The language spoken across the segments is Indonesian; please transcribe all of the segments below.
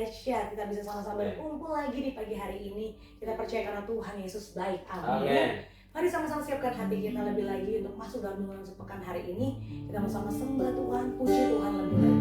dahsyat. Kita bisa sama-sama berkumpul lagi di pagi hari ini. Kita percaya karena Tuhan Yesus baik. Amin. Mari sama-sama siapkan hati kita lebih lagi untuk masuk dalam mingguan sepekan hari ini. Kita sama-sama sembah Tuhan, puji Tuhan lebih lagi.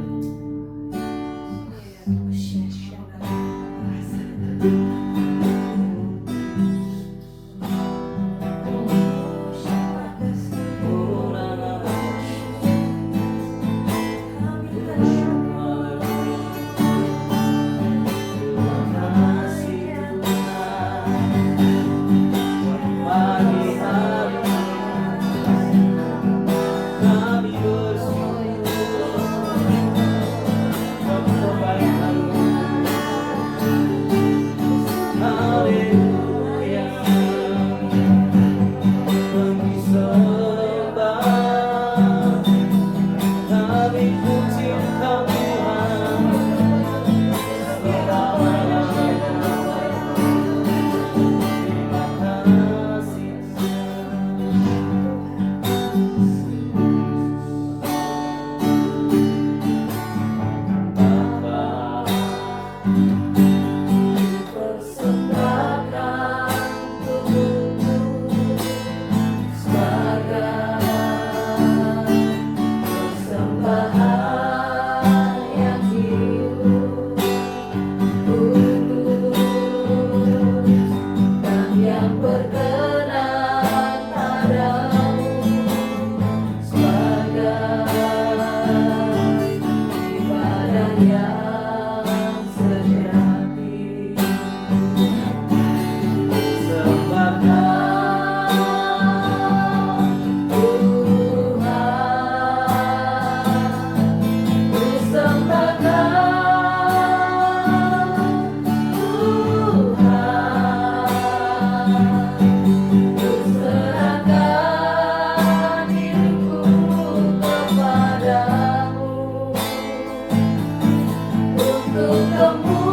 Tuhan, ku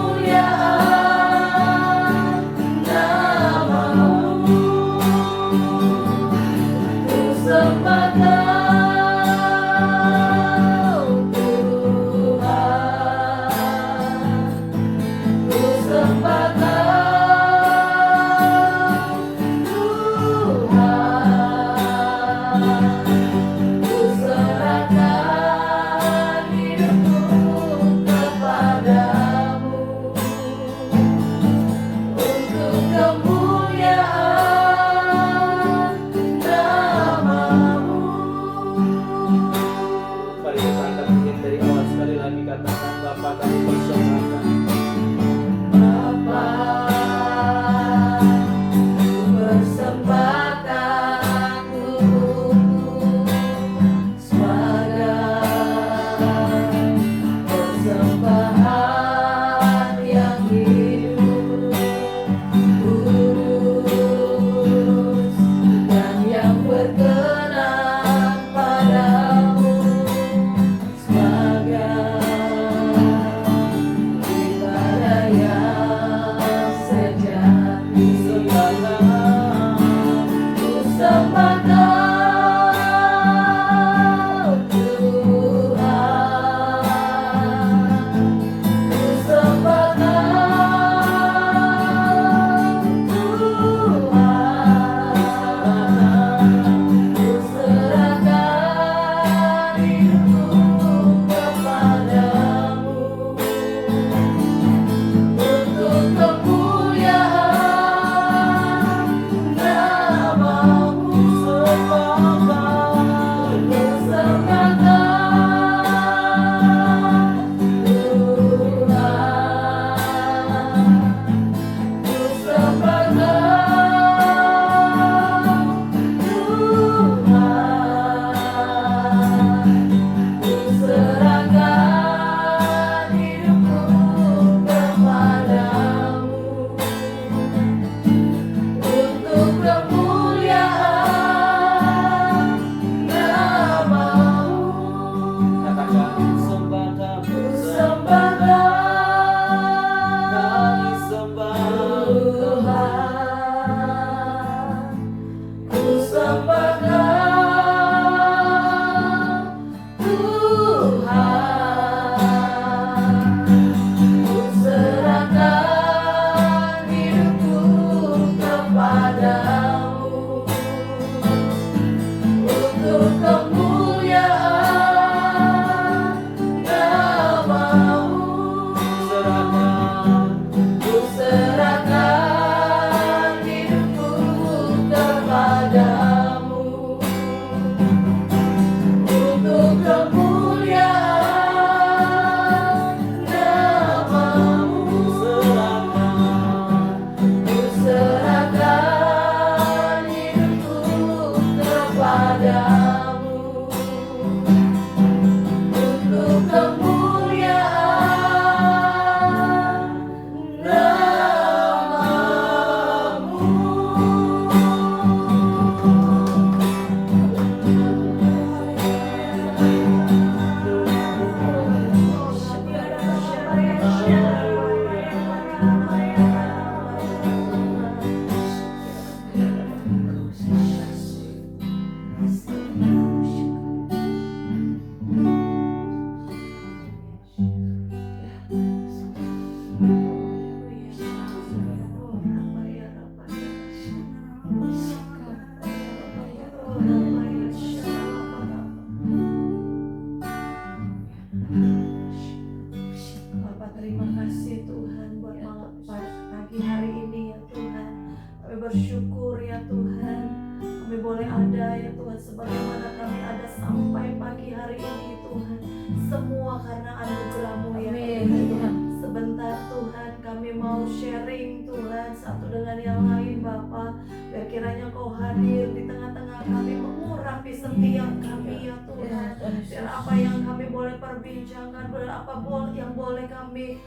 semua karena anugerah-Mu ya Tuhan. Sebentar Tuhan kami mau sharing Tuhan satu dengan yang lain Bapa. Biar kiranya Kau hadir di tengah-tengah kami, mengurapi setiap kami ya Tuhan. Biar apa yang kami boleh perbincangkan, biar apa yang boleh kami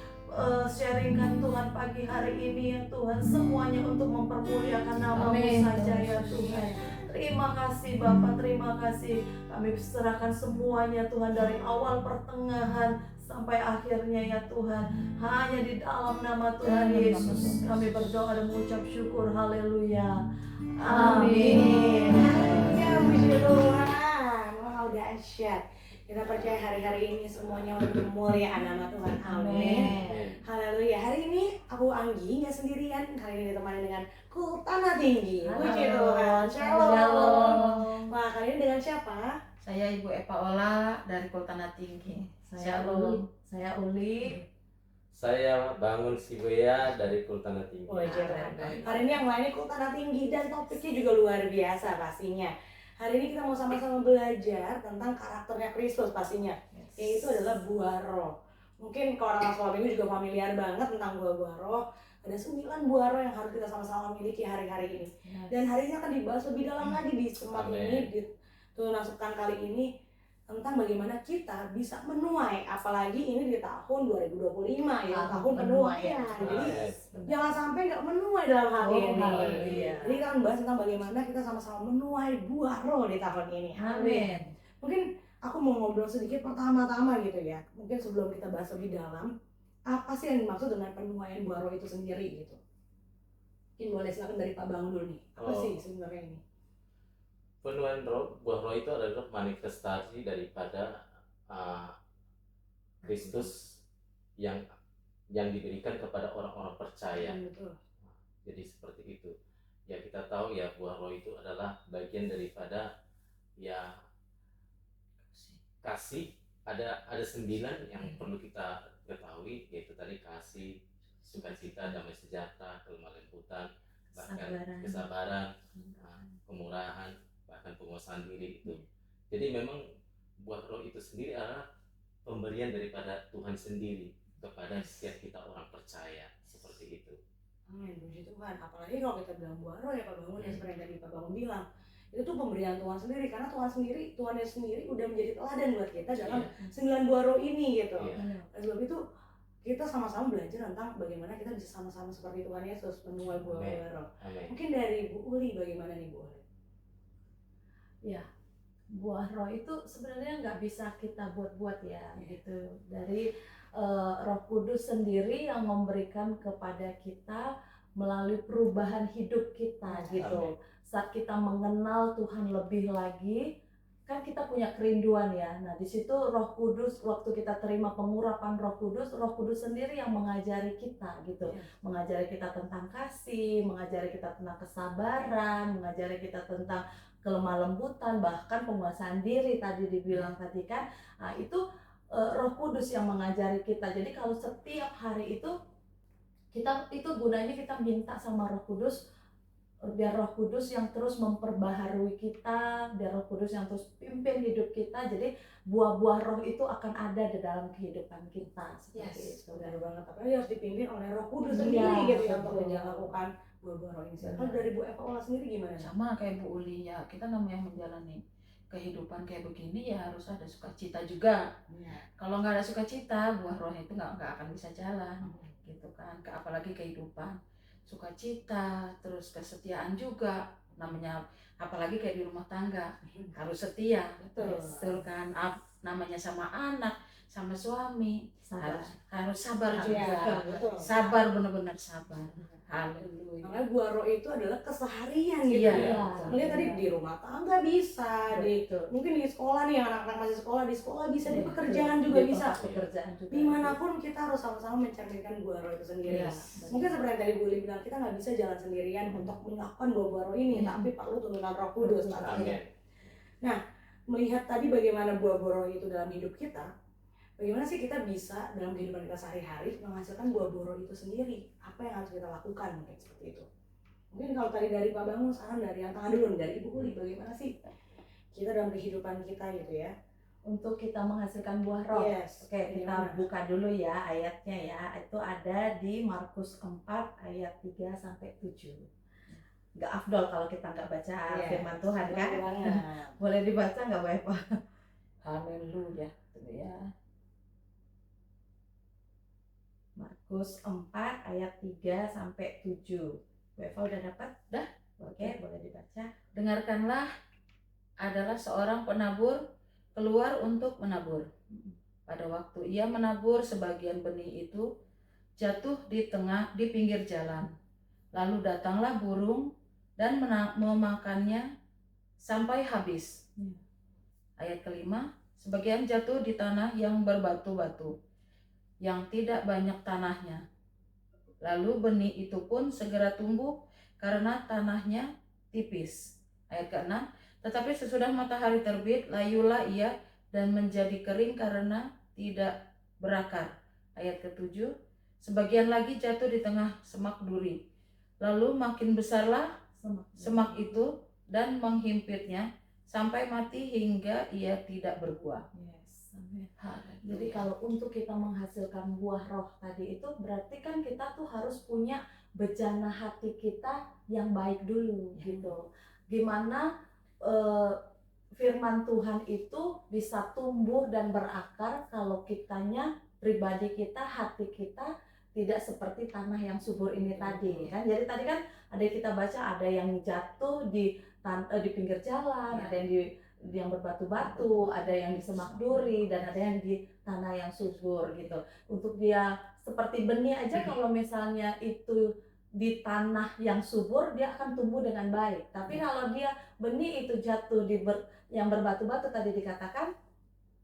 sharingkan Tuhan pagi hari ini ya Tuhan, semuanya untuk mempermuliakan nama-Mu saja ya Tuhan. Terima kasih Bapak, terima kasih. Kami serahkan semuanya Tuhan, dari awal pertengahan sampai akhirnya ya Tuhan. Hanya di dalam nama Tuhan Yesus kami berdoa dan mengucap syukur. Haleluya. Amin. Haleluya, puji Tuhan. Wow, dahsyat. Kita percaya hari-hari ini semuanya untuk kemuliaan nama Tuhan. Amin. Haleluya. Hari ini aku Anggi nggak sendirian. Hari ini ditemani dengan Kul Tanah Tinggi. Puji Tuhan. Shalom. Wah, kali ini dengan siapa? Saya Ibu Eva Ola dari Kul Tanah Tinggi. Saya Uli. Saya Bangun Sibuya dari Kul Tanah Tinggi. Puji Tuhan. Hari ini yang lainnya Kul Tanah Tinggi dan topiknya juga luar biasa pastinya. Hari ini kita mau sama-sama belajar tentang karakternya Kristus pastinya, yaitu adalah buah roh. Mungkin kalau orang sekolah minggu juga familiar banget tentang buah-buah roh. Ada 9 buah roh yang harus kita sama-sama miliki hari-hari ini. Dan hari ini akan dibahas lebih dalam lagi di tempat ini, di tunasubkan kali ini, tentang bagaimana kita bisa menuai, apalagi ini di tahun 2025 ya, tahun penuaian. Jadi jangan sampai nggak menuai dalam hati ini. Jadi kita akan bahas tentang bagaimana kita sama-sama menuai buah roh di tahun ini. Amin. Mungkin aku mau ngobrol sedikit pertama-tama gitu ya. Mungkin sebelum kita bahas lebih dalam, apa sih yang dimaksud dengan penuaian buah roh itu sendiri gitu? Mungkin boleh silakan dari Pak Bang dulu nih. Apa sih sebenarnya ini? Penuaian roh, buah roh itu adalah manifestasi daripada Kristus yang diberikan kepada orang-orang percaya. Betul. Jadi seperti itu. Ya kita tahu ya buah roh itu adalah bagian daripada ya kasih. Ada 9 yang perlu kita ketahui, yaitu tadi kasih, sukacita, damai sejahtera, kelemah lembutan, bahkan kesabaran, kemurahan, bahkan penguasaan diri itu. Jadi memang buah roh itu sendiri adalah pemberian daripada Tuhan sendiri kepada setiap kita orang percaya, seperti itu. Amin, puji Tuhan. Apalagi kalau kita bilang buah roh ya Pak Bangun, ya seperti yang tadi Pak Bangun bilang, itu tuh pemberian Tuhan sendiri, karena Tuhan sendiri udah menjadi teladan buat kita dalam 9 buah roh ini gitu. Oleh sebab itu kita sama-sama belajar tentang bagaimana kita bisa sama-sama seperti Tuhan Yesus menuai buah roh. Mungkin dari Bu Uli, bagaimana nih Bu Uli? Ya, buah roh itu sebenarnya nggak bisa kita buat-buat ya, gitu. Dari Roh Kudus sendiri yang memberikan kepada kita melalui perubahan hidup kita, gitu. Saat kita mengenal Tuhan lebih lagi, kan kita punya kerinduan ya. Nah, di situ Roh Kudus, waktu kita terima pengurapan Roh Kudus sendiri yang mengajari kita, gitu. Mengajari kita tentang kasih, mengajari kita tentang kesabaran, mengajari kita tentang kelemah lembutan, bahkan penguasaan diri tadi dibilang tadi kan. Nah, itu Roh Kudus yang mengajari kita. Jadi kalau setiap hari itu gunanya kita minta sama Roh Kudus, biar Roh Kudus yang terus memperbaharui kita, biar Roh Kudus yang terus pimpin hidup kita. Jadi buah-buah roh itu akan ada di dalam kehidupan kita. Seperti itu. Benar banget. Apalagi harus dipimpin oleh Roh Kudus sendiri gitu ya, untuk menjalankan buah-buah roh ini. Kalau dari Bu Eva Ola sendiri gimana? Sama kayak Bu Uli ya, kita namanya menjalani kehidupan kayak begini ya harus ada sukacita juga. Kalau nggak ada sukacita, buah roh itu nggak akan bisa jalan, gitu kan. Apalagi kehidupan sukacita, terus kesetiaan juga, namanya apalagi kayak di rumah tangga harus setia, betul kan. Namanya sama anak, sama suami, harus sabar juga. Sabar, benar-benar sabar. Haleluya. Karena buah roh itu adalah keseharian gitu ya. Mungkin tadi di rumah tangga bisa, mungkin di sekolah nih, anak-anak masih sekolah, di sekolah bisa, di pekerjaan juga bisa. Dimanapun kita harus sama-sama mencerminkan buah roh itu sendiri. Mungkin seperti yang tadi Bu Uli bilang, kita nggak bisa jalan sendirian untuk melakukan buah-buah roh ini, tapi perlu tuntunan Roh Kudus. Nah, melihat tadi bagaimana buah-buah roh itu dalam hidup kita, bagaimana sih kita bisa dalam kehidupan kita sehari-hari menghasilkan buah-buah roh itu sendiri? Apa yang harus kita lakukan? Mungkin seperti itu. Mungkin kalau tadi dari Pak Bangun, saran dari yang tengah dulu, dari Ibu Uli, bagaimana sih kita dalam kehidupan kita gitu ya, untuk kita menghasilkan buah roh. Yes. Oke, kita buka dulu ya ayatnya ya. Itu ada di Markus 4 ayat 3 sampai 7. Nggak afdol kalau kita nggak baca firman Tuhan kan? Boleh dibaca nggak Bu Eva? Haleluya. Ya. Markus 4 ayat 3 sampai 7. Bu Eva udah dapat? Dah. Oke, boleh dibaca. Dengarkanlah, adalah seorang penabur keluar untuk menabur. Pada waktu ia menabur, sebagian benih itu jatuh di pinggir jalan. Lalu datanglah burung dan memakannya sampai habis. Ayat kelima, sebagian jatuh di tanah yang berbatu-batu, yang tidak banyak tanahnya. Lalu benih itu pun segera tumbuh karena tanahnya tipis. Ayat ke-6, tetapi sesudah matahari terbit, layulah ia dan menjadi kering karena tidak berakar. Ayat ke-7, sebagian lagi jatuh di tengah semak duri. Lalu makin besarlah semak itu dan menghimpitnya sampai mati hingga ia tidak berbuah. Yes, amin. Jadi kalau untuk kita menghasilkan buah roh tadi itu berarti kan kita tuh harus punya bejana hati kita yang baik dulu gitu. Gimana firman Tuhan itu bisa tumbuh dan berakar kalau kitanya, pribadi kita, hati kita tidak seperti tanah yang subur ini tadi kan. Jadi tadi kan ada yang kita baca, ada yang jatuh di pinggir jalan, ada yang berbatu-batu, ada yang di semak duri, dan ada yang di tanah yang subur gitu. Untuk dia seperti benih aja, kalau misalnya itu di tanah yang subur, dia akan tumbuh dengan baik. Tapi kalau dia benih itu jatuh di yang berbatu-batu tadi dikatakan,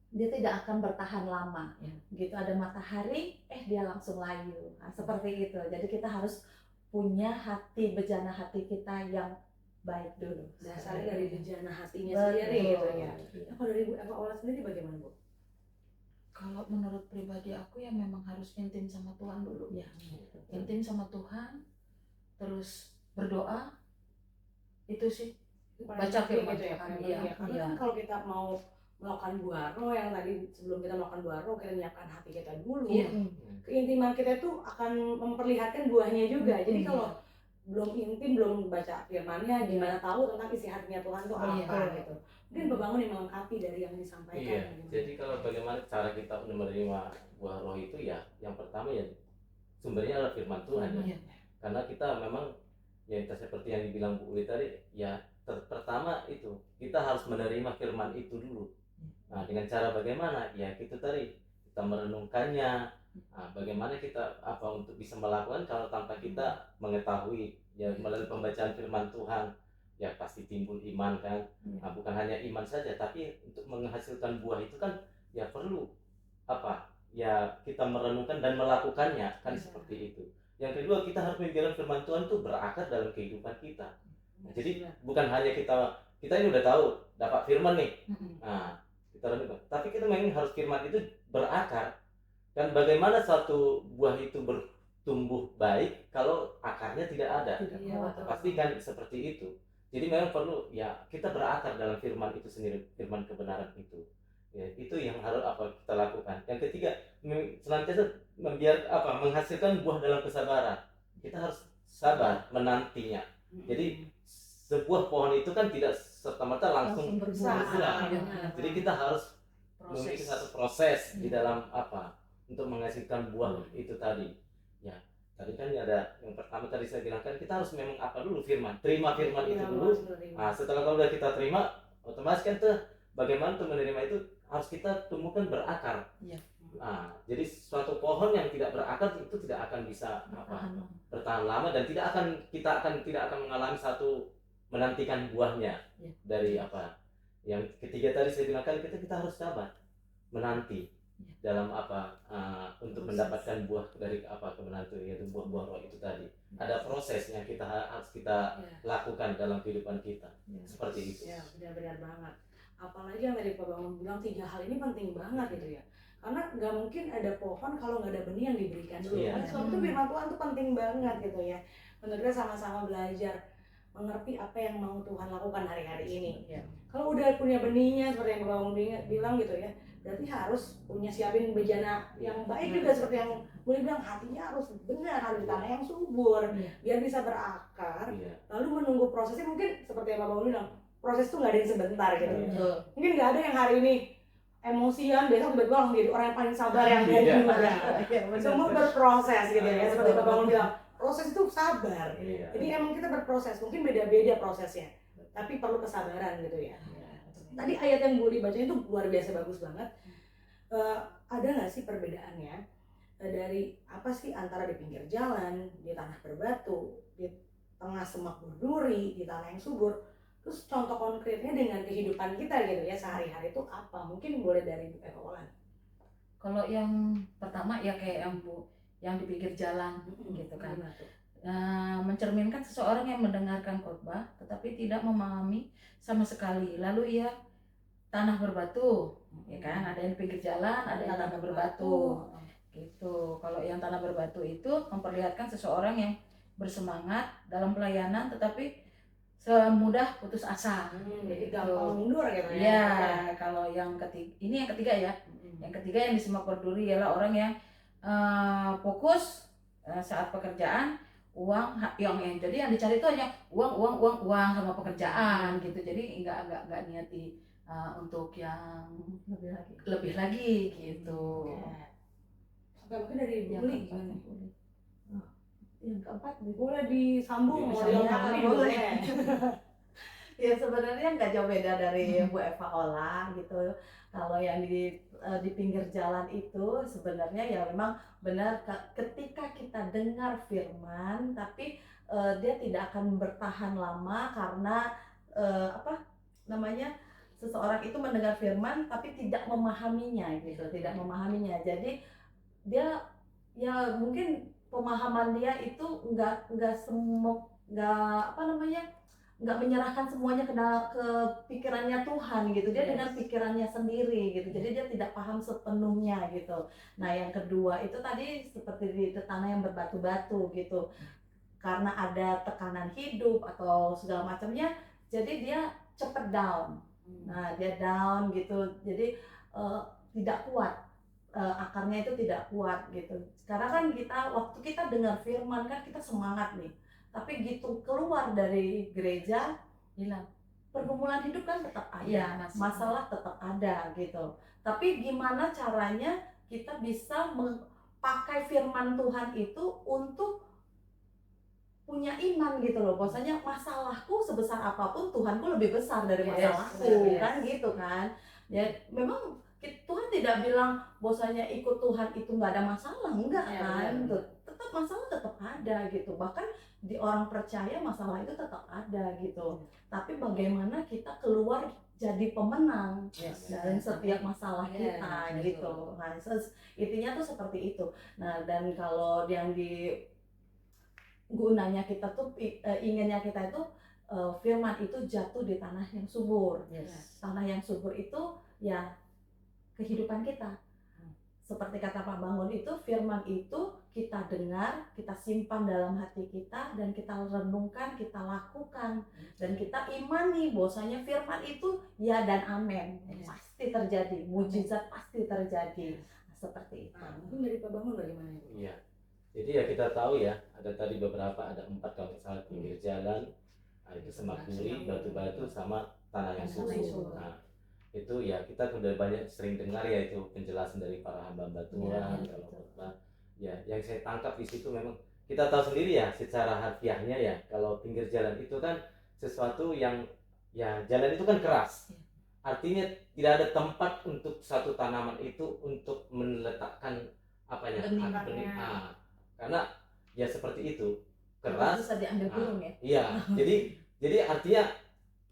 dia tidak akan bertahan lama. Gitu, ada matahari, dia langsung layu. Nah, seperti itu. Jadi kita harus punya hati, bejana hati kita yang baik dulu. Dasarnya dari bejana hatinya sendiri gitu ya. Kalau dari Bu Eva Ola sendiri bagaimana Bu? Kalau menurut pribadi aku ya memang harus intim sama Tuhan dulu. Ya. Intim sama Tuhan, terus berdoa, itu sih. Baca firman gitu ya, Tuhan. Karena kan kalau kita mau melakukan buah roh, yang tadi sebelum kita melakukan buah roh, kita menyiapkan hati kita dulu. Keintiman kita itu akan memperlihatkan buahnya juga. Jadi kalau belum intim, belum baca firmannya, gimana tahu tentang isi hatinya Tuhan itu apa gitu. Mungkin Bapak yang melengkapi dari yang disampaikan. Jadi kalau bagaimana cara kita menerima buah roh itu ya, yang pertama ya sumbernya adalah firman Tuhan. Karena kita memang ya seperti yang dibilang Bu Uli tadi, ya pertama itu kita harus menerima firman itu dulu. Nah, dengan cara bagaimana? Ya itu tadi, kita merenungkannya. Nah, bagaimana kita untuk bisa melakukan kalau tanpa kita mengetahui ya melalui pembacaan firman Tuhan, ya pasti timbul iman kan. Nah, bukan hanya iman saja, tapi untuk menghasilkan buah itu kan ya perlu ya kita merenungkan dan melakukannya kan, seperti itu. Yang kedua, kita harus membiarkan firman Tuhan itu berakar dalam kehidupan kita. Nah, jadi bukan hanya kita ini udah tahu dapat firman nih, nah kita renungkan, tapi kita memang harus firman itu berakar. Dan bagaimana satu buah itu bertumbuh baik kalau akarnya tidak ada? Pasti kan seperti itu. Jadi memang perlu ya kita berakar dalam firman itu sendiri, firman kebenaran itu. Ya, itu yang harus kita lakukan. Yang ketiga, senantiasa menghasilkan buah dalam kesabaran. Kita harus sabar menantinya. Jadi sebuah pohon itu kan tidak serta-merta langsung berbuah. Jadi kita harus memiliki satu proses di dalam untuk menghasilkan buah itu tadi. Ya, tadi kan ada yang pertama tadi saya bilang kan kita harus memang dulu firman, terima firman itu dulu. Nah, setelah kalau udah kita terima, otomatis kan tuh bagaimana untuk menerima itu harus kita tumbuhkan berakar. Nah, jadi suatu pohon yang tidak berakar itu tidak akan bisa bertahan lama, dan kita tidak akan mengalami satu menantikan buahnya. Dari yang ketiga tadi saya bilang kan kita harus sabar menanti dalam untuk mendapatkan buah dari kebenaran itu, yaitu buah-buah roh itu tadi. Ada proses yang harus kita lakukan dalam kehidupan kita. Seperti itu. Ya, benar-benar banget. Apalagi yang tadi Pak Bangun bilang, 3 hal ini penting banget gitu ya. Karena nggak mungkin ada pohon kalau nggak ada benih yang diberikan dulu. Kan sebab itu firman Tuhan tuh penting banget gitu ya. Untuk kita sama-sama belajar mengerti apa yang mau Tuhan lakukan hari-hari ini. Iya. Kalau udah punya benihnya seperti yang Bapak Muli bilang gitu ya, berarti harus punya siapin bejana yang baik juga seperti yang Muli bilang, hatinya harus benar, harus di tanah yang subur biar bisa berakar. Lalu menunggu prosesnya, mungkin seperti yang Bapak Muli bilang, proses itu nggak ada yang sebentar gitu ya. Mungkin nggak ada yang hari ini emosian, besok tiba-tiba langsung jadi orang yang paling sabar yang ada di dunia. Semua berproses gitu ya, seperti Bapak Muli bilang, proses itu sabar. Jadi emang kita berproses, mungkin beda-beda prosesnya, tapi perlu kesabaran gitu ya. Tadi ayat yang Buli baca itu luar biasa bagus banget. Ada nggak sih perbedaannya dari apa sih antara di pinggir jalan, di tanah berbatu, di tengah semak berduri, di tanah yang subur, terus contoh konkretnya dengan kehidupan kita gitu ya sehari-hari itu apa? Mungkin boleh dari Bu Eva Olan. Kalau yang pertama ya kayak yang yang di pinggir jalan gitu kan. Mencerminkan seseorang yang mendengarkan khotbah tetapi tidak memahami sama sekali. Lalu ia tanah berbatu, ya kan? Ada yang di pinggir jalan, ada yang tanah berbatu. Gitu. Kalau yang tanah berbatu itu memperlihatkan seseorang yang bersemangat dalam pelayanan tetapi semudah putus asa. Jadi gampang mundur gitu ya. Ya, kalau yang ketiga, ini yang ketiga ya. Yang ketiga yang di semak berduri ialah orang yang fokus saat pekerjaan, uang yang jadi yang dicari itu hanya uang sama pekerjaan gitu. Jadi enggak niati untuk yang lebih lagi gitu. Sampai mungkin dari Buli. Yang keempat boleh disambung, bisa dilengkapi boleh. Ya sebenarnya nggak jauh beda dari Bu Eva Ola gitu. Kalau yang di pinggir jalan itu sebenarnya ya memang benar ketika kita dengar firman tapi dia tidak akan bertahan lama karena seseorang itu mendengar firman tapi tidak memahaminya gitu, tidak memahaminya. Jadi dia ya mungkin pemahaman dia itu nggak menyerahkan semuanya ke pikirannya Tuhan gitu. Dia dengan pikirannya sendiri gitu. Jadi dia tidak paham sepenuhnya gitu. Nah, yang kedua itu tadi seperti di tanah yang berbatu-batu gitu. Karena ada tekanan hidup atau segala macamnya, jadi dia cepet down. Nah, dia down gitu. Jadi tidak kuat. Akarnya itu tidak kuat gitu. Sekarang kan waktu kita dengar firman kan kita semangat nih. Tapi gitu keluar dari gereja hilang. Pergumulan hidup kan tetap ada, masalah tetap ada gitu. Tapi gimana caranya kita bisa pakai firman Tuhan itu untuk punya iman gitu loh. Bahwasanya masalahku sebesar apapun Tuhanku lebih besar dari masalahku, kan gitu kan. Ya memang Tuhan tidak bilang bahwasanya ikut Tuhan itu nggak ada masalah, enggak kan? Tetap masalah tetap ada gitu. Bahkan di orang percaya masalah itu tetap ada gitu. Tapi bagaimana kita keluar jadi pemenang dari setiap masalah kita gitu. Nah, intinya tuh seperti itu. Nah, dan kalau yang gunanya kita tuh inginnya kita itu firman itu jatuh di tanah yang subur. Tanah yang subur itu ya kehidupan kita. Seperti kata Pak Bangun itu, firman itu kita dengar, kita simpan dalam hati kita, dan kita renungkan, kita lakukan, dan kita imani bahwasanya firman itu ya dan amin. Pasti terjadi, mujizat pasti terjadi. Seperti itu. Mungkin dari Pak Bangun bagaimana? Iya. Jadi ya kita tahu ya, ada tadi ada 4 kalau misalnya pinggir jalan, itu semak berduri, batu-batu sama tanah yang subur. Nah, itu ya kita sudah banyak sering dengar ya itu penjelasan dari para hamba Tuhan kalau khotbah. Ya, yang saya tangkap di situ memang kita tahu sendiri ya secara harfiahnya ya, kalau pinggir jalan itu kan sesuatu yang ya jalan itu kan keras. Artinya tidak ada tempat untuk satu tanaman itu untuk meletakkan benih. Karena ya seperti itu keras. Bisa diambil burung ya. Iya, jadi artinya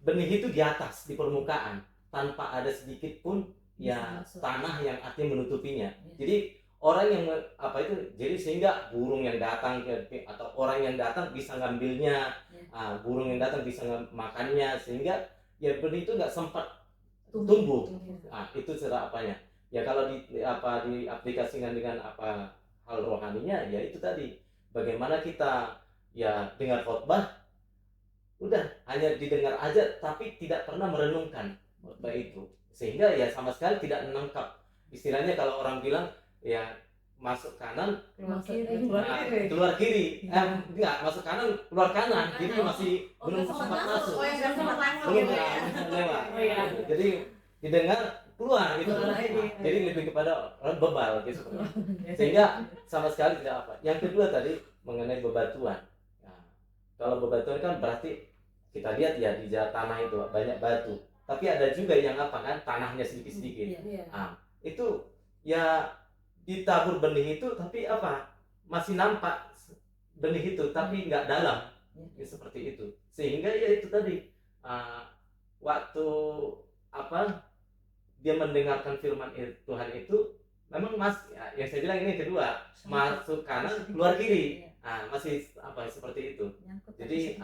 benih itu di atas di permukaan tanpa ada sedikit pun ya tanah yang artinya menutupinya. Jadi orang yang jadi sehingga burung yang datang atau orang yang datang bisa ngambilnya, burung yang datang bisa makannya, sehingga ya benih itu nggak sempat tumbuh. Itu cara apanya? Ya kalau diaplikasikan dengan hal rohaninya ya itu tadi. Bagaimana kita ya dengar khotbah udah hanya didengar aja tapi tidak pernah merenungkan khotbah itu, sehingga ya sama sekali tidak menangkap. Istilahnya kalau orang bilang ya masuk kanan keluar Masuk- kiri. keluar kiri, enggak masuk kanan keluar kanan, jadi masih belum nggak sempat masuk, Oh, yang nggak sempat masuk belum gitu ya. lewat. Oh, iya. Jadi didengar keluar gitu. Keluar lagi. Jadi lebih kepada orang bebal gitu. Sehingga sama sekali tidak apa. Yang kedua tadi mengenai bebatuan. Nah, kalau bebatuan kan berarti kita lihat ya di tanah itu banyak batu. Tapi ada juga yang apa kan tanahnya sedikit-sedikit. Iya. Iya. Itu ya ditabur benih itu tapi apa masih nampak benih itu tapi nggak dalam. Ya, seperti itu. Sehingga ya itu tadi waktu apa dia mendengarkan firman Tuhan itu memang ya, yang saya bilang ini kedua masuk kanan keluar kiri, masih apa seperti itu. Jadi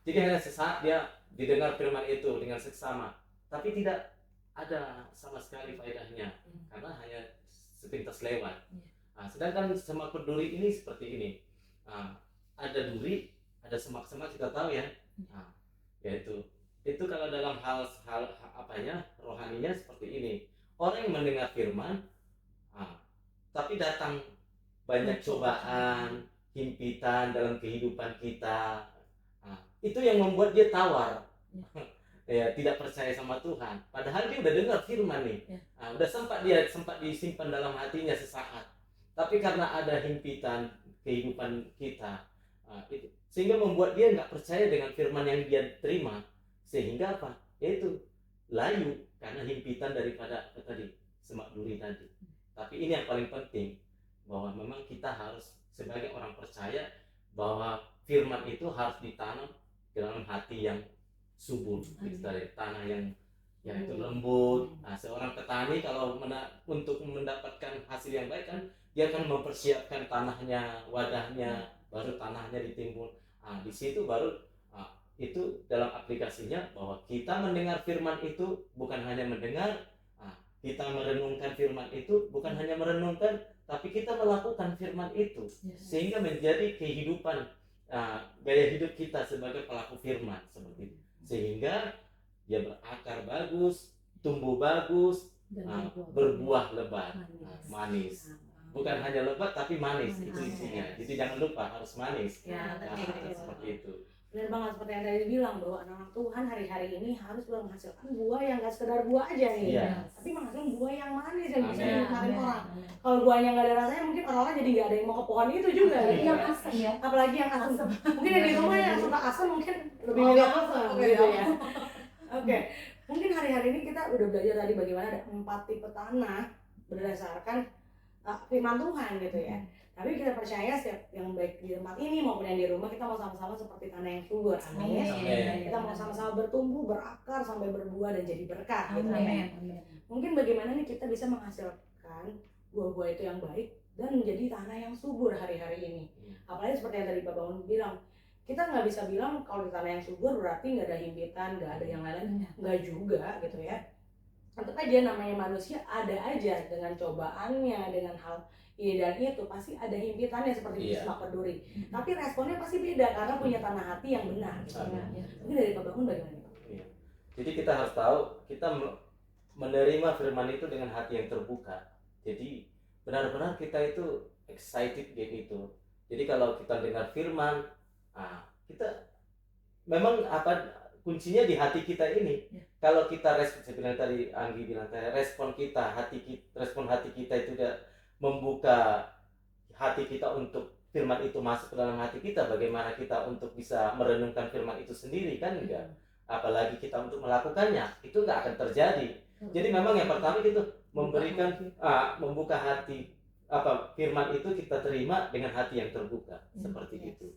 jadi hanya sesaat dia didengar firman itu dengan seksama tapi tidak ada sama sekali faedahnya karena hanya sepintas lewat. Sedangkan semak berduri ini seperti ini, ada duri ada semak-semak kita tahu ya, yaitu itu kalau dalam hal apanya rohaninya seperti ini, orang yang mendengar firman tapi datang banyak cobaan himpitan dalam kehidupan kita, itu yang membuat dia tawar ya tidak percaya sama Tuhan padahal dia udah dengar firman nih, udah sempat disimpan dalam hatinya sesaat tapi karena ada himpitan kehidupan kita itu sehingga membuat dia nggak percaya dengan firman yang dia terima, sehingga apa? Yaitu layu karena himpitan daripada tadi semak duri tadi. Tapi ini yang paling penting bahwa memang kita harus sebagai orang percaya bahwa firman itu harus ditanam ke dalam hati yang subur, dari tanah yang itu lembut. Seorang petani kalau untuk mendapatkan hasil yang baik kan dia akan mempersiapkan tanahnya, wadahnya, baru tanahnya ditimbun. Di situ baru itu dalam aplikasinya bahwa kita mendengar firman itu bukan hanya mendengar, kita merenungkan firman itu bukan hanya merenungkan, tapi kita melakukan firman itu sehingga menjadi kehidupan gaya hidup kita sebagai pelaku firman seperti itu, sehingga dia berakar bagus, tumbuh bagus, berbuah lebat, manis. Bukan hanya lebat tapi manis, itu isinya. Jadi jangan lupa harus manis. Seperti itu. Benar banget seperti yang tadi bilang bahwa anak-anak Tuhan hari-hari ini harus menghasilkan buah yang gak sekedar buah aja nih, tapi menghasilkan buah yang manis yang bisa dinikmatin orang. Kalau buahnya nggak ada rasanya mungkin orang-orang jadi nggak ada yang mau ke pohon itu juga. Yang asam ya. Apalagi yang asam. Mungkin yang di rumah yang suka asam mungkin lebih milih asam gitu ya. Oke. Mungkin hari-hari ini kita udah belajar tadi bagaimana ada 4 tipe tanah berdasarkan firman Tuhan gitu ya. Tapi kita percaya setiap yang baik di tempat ini maupun yang di rumah kita mau sama-sama seperti tanah yang subur. Amin. Kita mau sama-sama bertumbuh, berakar sampai berbuah dan jadi berkat gitu. Amin. Mungkin bagaimana nih kita bisa menghasilkan buah-buah itu yang baik dan menjadi tanah yang subur hari-hari ini. Apalagi seperti yang tadi Pak Bangun bilang, kita nggak bisa bilang kalau di tanah yang subur berarti nggak ada himpitan, nggak ada yang lain, nggak juga gitu ya. Tetap aja namanya manusia ada aja dengan cobaannya, dengan hal ini dan itu pasti ada himpitannya seperti di semak berduri. Tapi responnya pasti beda karena punya tanah hati yang benar. Gitu. Mungkin dari Pak Bangun bagaimana? Jadi kita harus tahu kita menerima firman itu dengan hati yang terbuka. Jadi benar-benar kita itu excited gitu. Jadi kalau kita dengar firman, kita memang kuncinya di hati kita ini. Kalau kita saya bilang tadi, Anggi bilang tadi, respon hati kita itu udah membuka hati kita untuk firman itu masuk ke dalam hati kita, bagaimana kita untuk bisa merenungkan firman itu sendiri kan enggak. Apalagi kita untuk melakukannya, itu enggak akan terjadi. Jadi memang yang pertama itu memberikan membuka hati, firman itu kita terima dengan hati yang terbuka, seperti itu.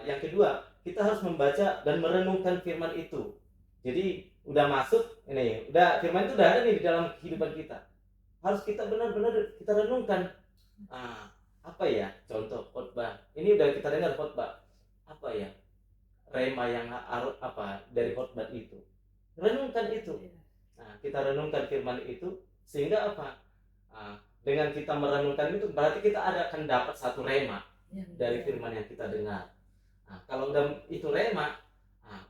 Yang kedua, kita harus membaca dan merenungkan firman itu. Jadi udah masuk ini, firman itu udah ada nih di dalam kehidupan kita. Harus kita benar-benar kita renungkan. Apa ya contoh khotbah? Ini udah kita dengar khotbah. Apa ya rema yang dari khotbah itu? Renungkan itu. Kita renungkan firman itu sehingga apa? Dengan kita merenungkan itu berarti kita akan dapat satu rema dari firman yang kita dengar. Kalau udah itu rema,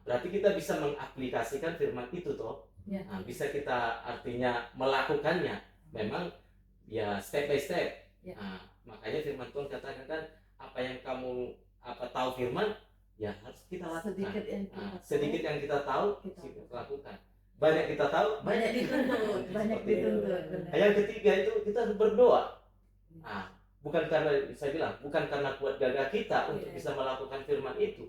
berarti kita bisa mengaplikasikan firman itu toh. Ya. Bisa kita artinya melakukannya. Memang ya step by step. Ya. Makanya firman Tuhan katakan kan, apa yang kamu tahu firman ya harus kita lakukan. Sedikit yang kita tahu kita lakukan. Banyak kita tahu banyak dituntut. Banyak dituntut. Yang ketiga itu kita harus berdoa. Bukan karena saya bilang bukan karena kuat gagah kita untuk bisa melakukan firman itu,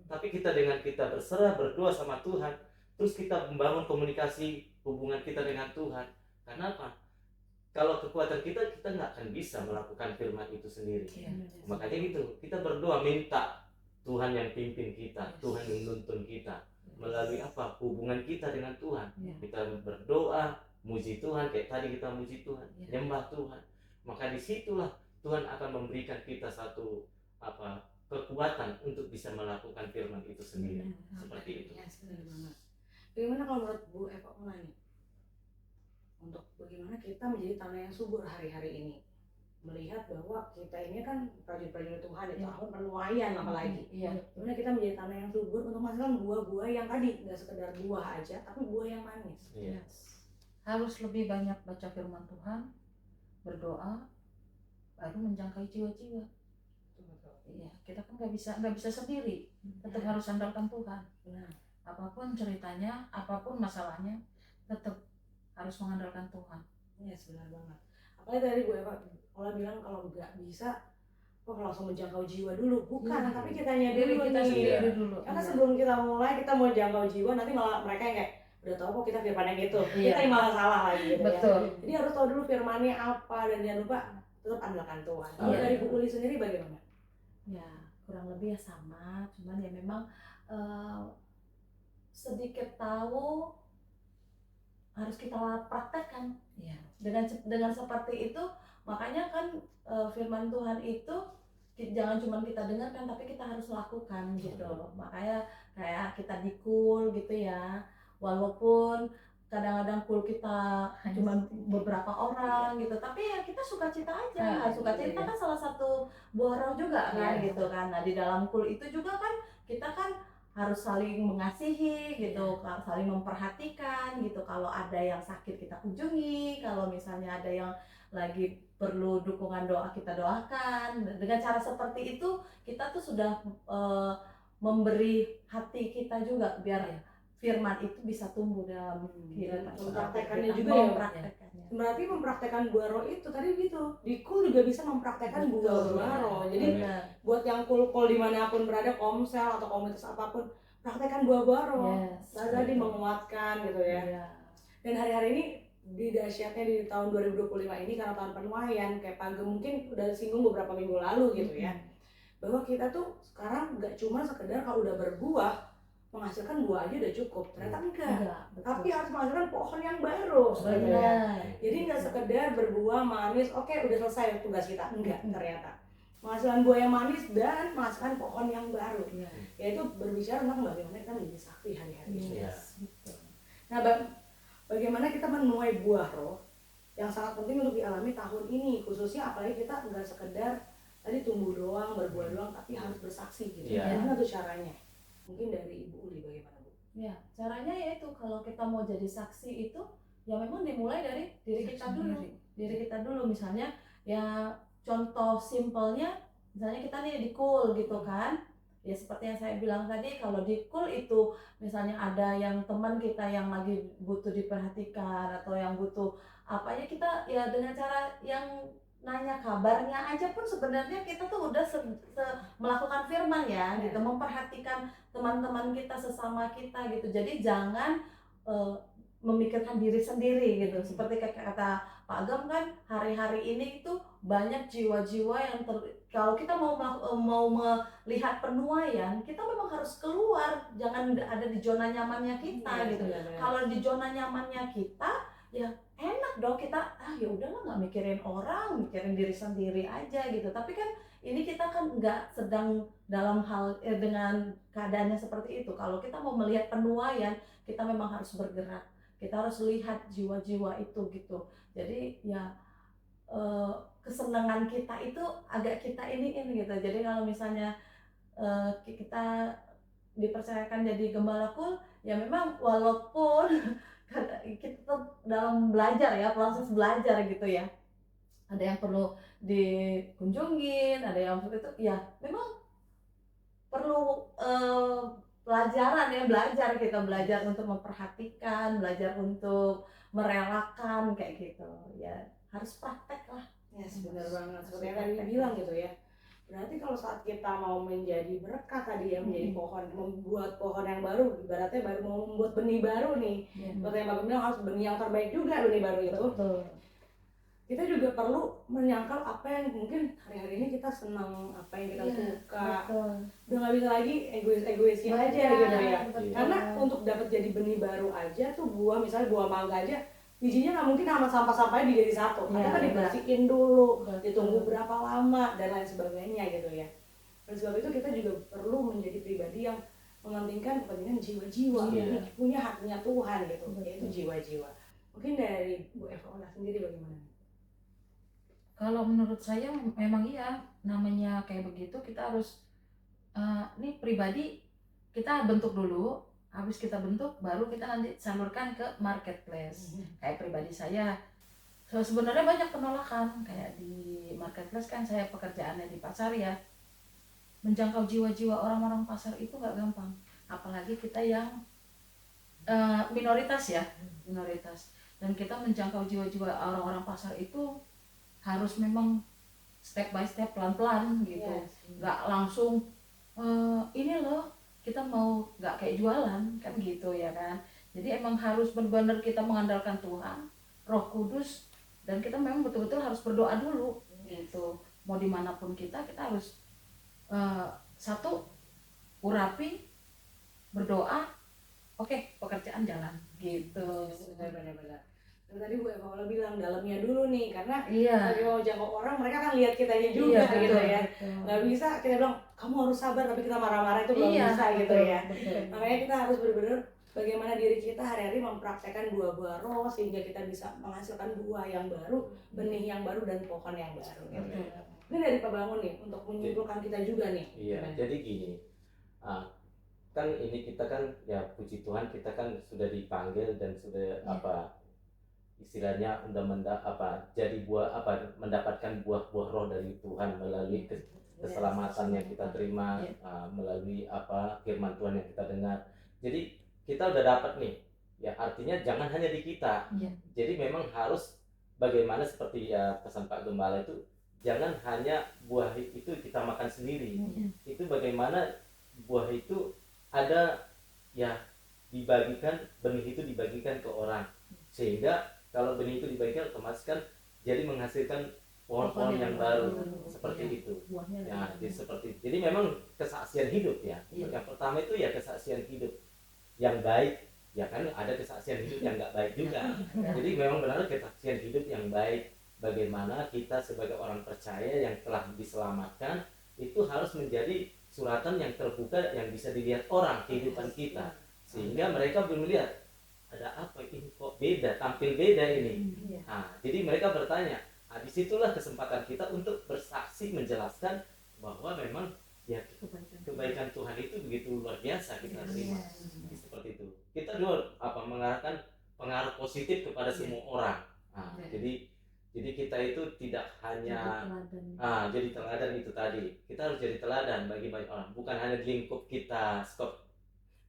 tapi kita dengan kita berserah berdoa sama Tuhan, terus kita membangun komunikasi hubungan kita dengan Tuhan. Karena apa? Kalau kekuatan kita nggak akan bisa melakukan firman itu sendiri. Makanya gitu, kita berdoa minta Tuhan yang pimpin kita, Tuhan yang nuntun kita. Melalui apa? Hubungan kita dengan Tuhan. Kita berdoa, muji Tuhan, kayak tadi kita muji Tuhan, nyembah Tuhan. Maka disitulah Tuhan akan memberikan kita satu kekuatan untuk bisa melakukan firman itu sendiri. Seperti itu. Bagaimana kalau menurut Bu Eva Mulani? Untuk bagaimana kita menjadi tanah yang subur hari-hari ini? Melihat bahwa kita ini kan prajurit-prajurit Tuhan di tahun penuaian apalagi. Gimana kita menjadi tanah yang subur untuk menghasilkan buah-buah yang tadi nggak sekedar buah aja, tapi buah yang manis. Harus lebih banyak baca firman Tuhan, berdoa, baru menjangkai jiwa-jiwa. Iya, kita kan nggak bisa sendiri, tetap harus andalkan Tuhan. Apapun ceritanya, apapun masalahnya, tetap harus mengandalkan Tuhan. Iya, benar banget. Apalagi tadi Bu Eva bilang kalau nggak bisa, kok langsung menjangkau jiwa dulu. Bukan, tapi kitanya dulu kita sendiri dulu. Karena sebelum kita mulai, kita mau jangkau jiwa, nanti malah mereka yang kayak udah tahu kok kita firmannya gitu. Kita yang malah salah lagi gitu. Betul. Ya. Jadi harus tahu dulu firmannya apa, dan jangan lupa tetap andalkan Tuhan. Kalau dari Bu Uli sendiri bagaimana? Ya kurang lebih ya sama, cuman ya memang sedikit tahu harus kita praktekkan. Dengan seperti itu, makanya kan firman Tuhan itu jangan cuma kita dengarkan, tapi kita harus lakukan gitu. Makanya kayak kita di kul gitu ya, walaupun kadang-kadang kul kita cuma beberapa orang gitu, tapi ya kita sukacita aja. Sukacita kan salah satu buah roh juga kan gitu kan. Nah di dalam kul itu juga kan kita kan harus saling mengasihi gitu, saling memperhatikan gitu. Kalau ada yang sakit kita kunjungi, kalau misalnya ada yang lagi perlu dukungan doa kita doakan. Dengan cara seperti itu kita tuh sudah memberi hati kita juga biar firman itu bisa tumbuh dalam kehidupan. Mempraktekannya juga ya. Berarti mempraktekkan buah roh itu tadi gitu. Di kul juga bisa mempraktekkan buah roh. Jadi buat yang kul dimanapun berada, komsel atau komunitas apapun, praktekkan buah roh. Tadi menguatkan gitu ya. Dan hari-hari ini di dahsyatnya di tahun 2025 ini karena tahun penuaian, kayak Pak Ge mungkin udah singgung beberapa minggu lalu gitu ya. Bahwa kita tuh sekarang nggak cuma sekedar kalau udah berbuah menghasilkan buah aja udah cukup, ternyata enggak. Tapi harus menghasilkan pohon yang baru. Jadi nggak sekedar berbuah manis, oke udah selesai tugas kita, enggak ternyata. Menghasilkan buah yang manis dan menghasilkan pohon yang baru. Yaitu berbicara tentang bagaimana kita menjadi sakti hari-hari ini. Nah, bagaimana kita menuai buah roh yang sangat penting untuk dialami tahun ini, khususnya apalagi kita nggak sekedar tadi tumbuh doang, berbuah doang, tapi harus bersaksi gitu. Gimana tuh caranya? Mungkin dari Ibu Uli bagaimana Bu? Ya, caranya yaitu kalau kita mau jadi saksi itu ya memang dimulai dari diri kita dulu. Diri kita dulu, misalnya ya contoh simpelnya misalnya kita nih di kul gitu kan. Ya seperti yang saya bilang tadi, kalau di kul itu misalnya ada yang teman kita yang lagi butuh diperhatikan atau yang butuh apa ya, kita ya dengan cara yang nanya kabarnya aja pun sebenarnya kita tuh udah melakukan firman ya gitu, memperhatikan teman-teman kita, sesama kita gitu. Jadi jangan memikirkan diri sendiri gitu. Seperti kata Pak Agam kan, hari-hari ini itu banyak jiwa-jiwa yang kalau kita mau melihat penuaian, kita memang harus keluar, jangan ada di zona nyamannya kita gitu. Kalau di zona nyamannya kita ya enak dong, kita ya udahlah nggak mikirin orang, mikirin diri sendiri aja gitu. Tapi kan ini kita kan nggak sedang dalam hal dengan keadaannya seperti itu. Kalau kita mau melihat penuaian, kita memang harus bergerak, kita harus lihat jiwa-jiwa itu gitu. Jadi ya kesenangan kita itu agak kita iniin gitu. Jadi kalau misalnya kita dipercayakan jadi gembala kul, ya memang walaupun kita tetap dalam belajar ya, proses belajar gitu ya, ada yang perlu dikunjungin, ada yang itu ya memang perlu pelajaran ya, kita belajar untuk memperhatikan, belajar untuk merelakan kayak gitu ya, harus praktek lah. Yes, benar banget. Seperti yang tadi bilang gitu ya. Berarti kalau saat kita mau menjadi berkat tadi ya, menjadi pohon, membuat pohon yang baru, ibaratnya baru mau membuat benih baru nih. Seperti yang Bapak bilang harus benih yang terbaik juga benih baru itu. Betul. Kita juga perlu menyangkal apa yang mungkin hari-hari ini kita senang, apa yang kita suka. Betul. Udah nggak bisa lagi egois-egoisin aja gitu ya. Betul. Karena untuk dapat jadi benih baru aja tuh buah, misalnya buah mangga aja, bijinya nggak mungkin sama sampah-sampahnya dijadi satu. Iya, Karena kan benar. dibersihin dulu, Betul. ditunggu berapa lama dan lain sebagainya gitu ya. Oleh sebab itu kita juga perlu menjadi pribadi yang mementingkan kepentingan jiwa-jiwa, Iya. punya hatinya Tuhan gitu, Betul. yaitu jiwa-jiwa. Mungkin dari Bu Eva Ola sendiri bagaimana? Kalau menurut saya memang iya, namanya kayak begitu kita harus nih pribadi kita bentuk dulu, habis kita bentuk baru kita nanti salurkan ke marketplace. Kayak pribadi saya sebenarnya banyak penolakan, kayak di marketplace kan saya pekerjaannya di pasar ya, menjangkau jiwa-jiwa orang-orang pasar itu nggak gampang, apalagi kita yang minoritas ya, minoritas, dan kita menjangkau jiwa-jiwa orang-orang pasar itu harus memang step by step, pelan-pelan gitu, nggak langsung ini loh kita mau nggak kayak jualan kan gitu ya kan. Jadi emang harus benar-benar kita mengandalkan Tuhan, Roh Kudus, dan kita memang betul-betul harus berdoa dulu gitu. Mau dimanapun kita harus satu, urapi, berdoa, oke, pekerjaan jalan gitu. Benar-benar. Tadi Bu Eva Ola bilang dalamnya dulu nih, karena Iya. lagi mau jangkau orang, mereka kan lihat kitanya juga Iya, gitu betul, ya. betul. Nggak bisa kita bilang kamu harus sabar tapi kita marah-marah, itu belum Iya, bisa gitu betul, ya. betul. Makanya kita harus benar-benar bagaimana diri kita hari-hari mempraktekkan buah-buah roh sehingga kita bisa menghasilkan buah yang baru, benih yang baru, dan pohon yang baru gitu. Ini dari Pak Bangun nih untuk menyimpulkan kita juga nih. Iya, jadi gini, kan ini kita kan ya puji Tuhan kita kan sudah dipanggil dan sudah istilahnya udah jadi mendapatkan buah-buah roh dari Tuhan melalui keselamatan yang kita terima, melalui firman Tuhan yang kita dengar. Jadi kita udah dapat nih, ya artinya jangan hanya di kita. Jadi memang harus bagaimana seperti ya pesan Pak Gembala itu, jangan hanya buah itu kita makan sendiri. Itu bagaimana buah itu ada ya dibagikan, benih itu dibagikan ke orang, sehingga kalau benih itu dibagikan otomatis kan jadi menghasilkan pohon-pohon yang baru seperti itu. Ya, jadi seperti itu. Jadi memang kesaksian hidup ya. Yang pertama itu ya kesaksian hidup yang baik. Ya kan ada kesaksian hidup yang nggak baik juga. Jadi memang benar kesaksian hidup yang baik. Bagaimana kita sebagai orang percaya yang telah diselamatkan itu harus menjadi suratan yang terbuka yang bisa dilihat orang kehidupan kita, sehingga mereka belum melihat ada apa ini kok beda, tampil beda ini. Jadi mereka bertanya, disitulah kesempatan kita untuk bersaksi menjelaskan bahwa memang ya kebaikan Tuhan itu begitu luar biasa kita terima. Seperti itu. Kita dulu mengarahkan pengaruh positif kepada semua orang. Jadi kita itu tidak hanya jadi teladan itu tadi. Kita harus jadi teladan bagi banyak orang, bukan hanya di lingkup kita skop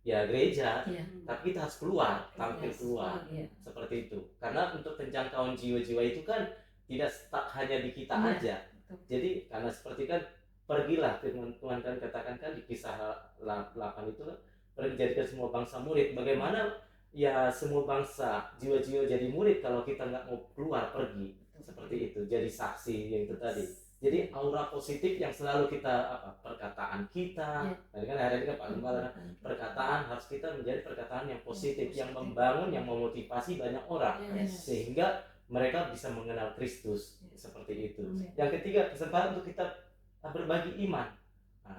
ya gereja, tapi kita harus keluar, tampil keluar, seperti itu. Karena untuk penjangkauan jiwa-jiwa itu kan tidak stuck hanya di kita aja. Jadi karena seperti kan pergilah, firman Tuhan kan katakan kan di Kisah 8 itu kan, pergi jadikan semua bangsa murid. Bagaimana ya semua bangsa jiwa-jiwa jadi murid kalau kita nggak mau keluar pergi, seperti itu, jadi saksi yang itu tadi. Jadi aura positif yang selalu kita perkataan kita, tadi kan hari ini kan Pak Gembala, perkataan harus kita menjadi perkataan yang positif, yang membangun, yang memotivasi banyak orang, sehingga mereka bisa mengenal Kristus, seperti itu. Yang ketiga, kesempatan untuk kita berbagi iman.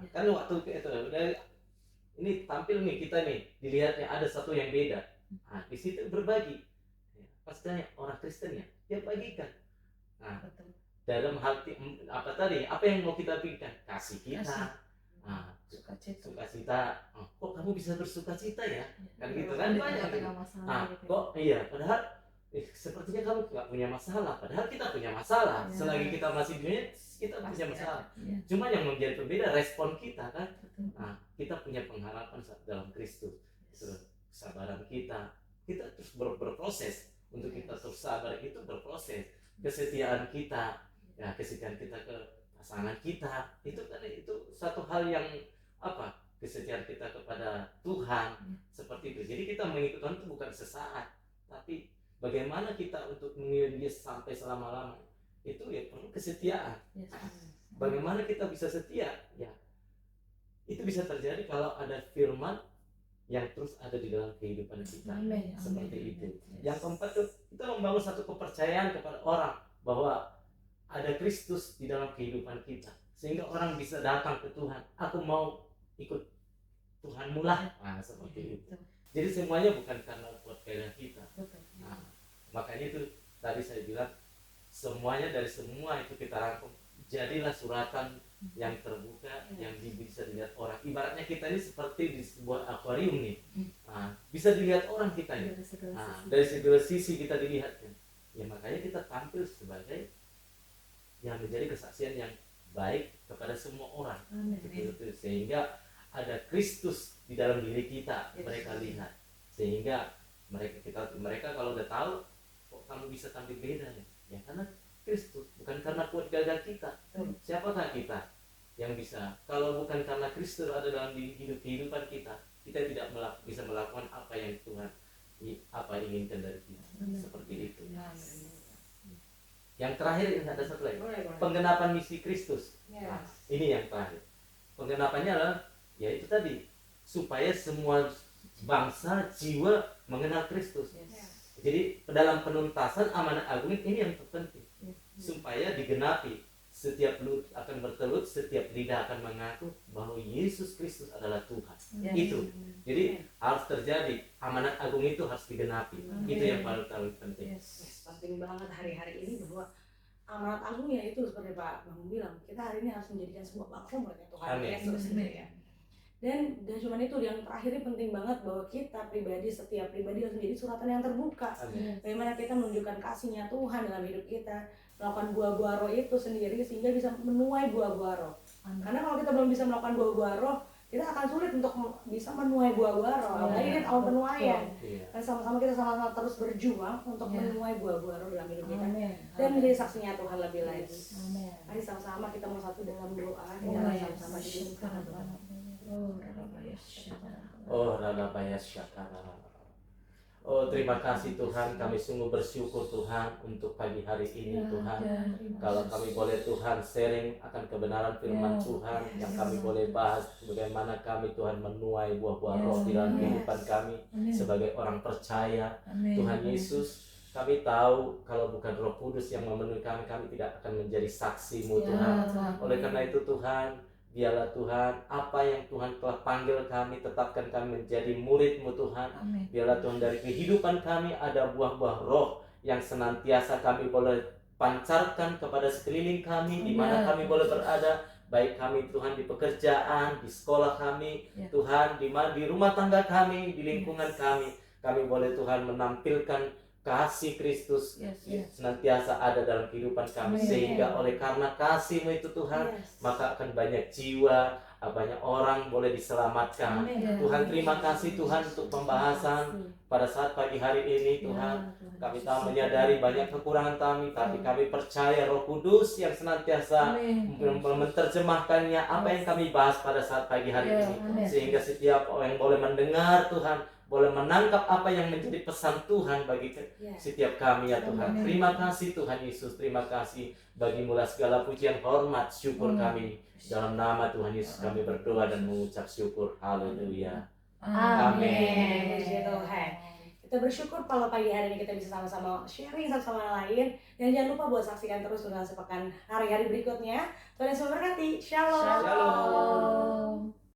Kan waktu itu ini tampil nih kita nih, dilihatnya ada satu yang beda. Di situ berbagi. Pas tanya orang Kristen ya, dia bagikan. Dalam hati apa yang mau kita berikan? Kasih kita. sukacita. Oh, kok kamu bisa bersukacita ya? Kan gitu Iya, kan banyak tengah-tengah gitu. masalah Nah, gitu. kok iya, padahal sepertinya kamu nggak punya masalah, padahal kita punya masalah. Iya. Selagi kita masih di dunia, kita Pasti punya masalah. ada. Iya. Cuma yang menjadi pembeda respon kita kan. Betul. Nah, kita punya pengharapan dalam Kristus. Terus kesabaran kita terus berproses. Untuk kita terus sabar itu berproses. Kesetiaan kita, ya kesetiaan kita ke pasangan kita, itu kan itu satu hal yang apa? Kesetiaan kita kepada Tuhan seperti itu. Jadi kita mengikuti Tuhan itu bukan sesaat, tapi bagaimana kita untuk mengikuti Dia sampai selama-lamanya. Itu ya perlu kesetiaan. Yes. Bagaimana kita bisa setia? Ya, itu bisa terjadi kalau ada firman yang terus ada di dalam kehidupan kita. Amin. Seperti Amin. itu. Yes. Yang keempat itu kita membangun satu kepercayaan kepada orang bahwa ada Kristus di dalam kehidupan kita, sehingga orang bisa datang ke Tuhan. Aku mau ikut Tuhanmu lah. Nah, seperti itu. Jadi semuanya bukan karena buat keinginan kita. Nah, makanya itu tadi saya bilang semuanya dari semua itu kita rangkum. Jadilah suratan yang terbuka, yang bisa dilihat orang. Ibaratnya kita ini seperti di sebuah akuarium nih. Nah, bisa dilihat orang kita ini. Dari segala sisi kita dilihat kan. Ya makanya kita tampil sebagai yang menjadi kesaksian yang baik kepada semua orang. Betul. Sehingga ada Kristus di dalam diri kita, mereka lihat. Sehingga mereka kalau udah tahu, kok kamu bisa tampil beda ya? Ya karena Kristus, bukan karena kuat gagah kita. Siapakah kita yang bisa? Kalau bukan karena Kristus ada dalam kehidupan kita, kita tidak bisa melakukan apa yang Tuhan inginkan dari kita. Seperti itu. Yang terakhir ini ada satu lagi, penggenapan misi Kristus. Nah, ini yang terakhir. Penggenapannya adalah yaitu tadi supaya semua bangsa jiwa mengenal Kristus. Jadi dalam penuntasan amanat agung ini yang terpenting, supaya digenapi, setiap mulut akan bertelut, setiap lidah akan mengaku bahwa Yesus Kristus adalah Tuhan. Itu. Jadi harus terjadi, amanat agung itu harus digenapi. Itu yang paling penting. Penting banget hari-hari ini bahwa amanat agung ya itu seperti Pak Bang bilang, kita hari ini harus menjadikan sebuah bangsa muridnya Tuhan Yesus ya. Dan cuma itu yang terakhir penting banget bahwa kita pribadi, setiap pribadi harus menjadi suratan yang terbuka. Bagaimana kita menunjukkan kasihnya Tuhan dalam hidup kita, melakukan buah-buah roh itu sendiri sehingga bisa menuai buah-buah roh. Karena kalau kita belum bisa melakukan buah-buah roh, kita akan sulit untuk bisa menuai buah-buah roh. Apalagi ini tahun penuaian. Dan sama-sama kita sama-sama terus berjuang untuk menuai buah-buah roh dalam hidup kita. Dan menjadi saksinya Tuhan lebih lagi. Mari sama-sama kita mau satu dalam doa. Kita sama-sama diizinkan. Oh, Radabaya Syakara. Oh, terima kasih Tuhan, kami sungguh bersyukur Tuhan untuk pagi hari ini Tuhan. Kalau kami boleh Tuhan sharing akan kebenaran firman Tuhan, yang kami boleh bahas bagaimana kami Tuhan menuai buah-buah roh di dalam kehidupan kami sebagai orang percaya. Tuhan Yesus, kami tahu kalau bukan Roh Kudus yang memenuhi kami, kami tidak akan menjadi saksi-Mu Tuhan. Oleh karena itu Tuhan, biarlah Tuhan, apa yang Tuhan telah panggil kami, tetapkan kami menjadi murid-Mu Tuhan. Biarlah Tuhan dari kehidupan kami ada buah-buah roh yang senantiasa kami boleh pancarkan kepada sekeliling kami, di mana kami boleh berada, baik kami Tuhan di pekerjaan, di sekolah kami, Tuhan di rumah tangga kami, di lingkungan kami boleh Tuhan menampilkan kasih Kristus senantiasa ada dalam kehidupan kami. Sehingga oleh karena kasih-Mu itu Tuhan, maka akan banyak jiwa, banyak orang boleh diselamatkan. Tuhan, terima kasih Tuhan untuk pembahasan pada saat pagi hari ini Tuhan. Kami tahu menyadari banyak kekurangan kami, tapi kami percaya Roh Kudus yang senantiasa menerjemahkannya apa yang kami bahas pada saat pagi hari ini. Sehingga setiap orang yang boleh mendengar Tuhan, boleh menangkap apa yang menjadi pesan Tuhan bagi setiap kami ya Tuhan. Terima kasih Tuhan Yesus, terima kasih bagimu-lah segala pujian, hormat, syukur kami. Dalam nama Tuhan Yesus kami berdoa dan mengucap syukur. Haleluya. Amin. Puji Tuhan. Kita bersyukur kalau pagi hari ini kita bisa sama-sama sharing satu sama lain. Dan jangan lupa buat saksikan terus dengan sepekan hari-hari berikutnya. Tuhan Yesus memberkati. Shalom. Shalom.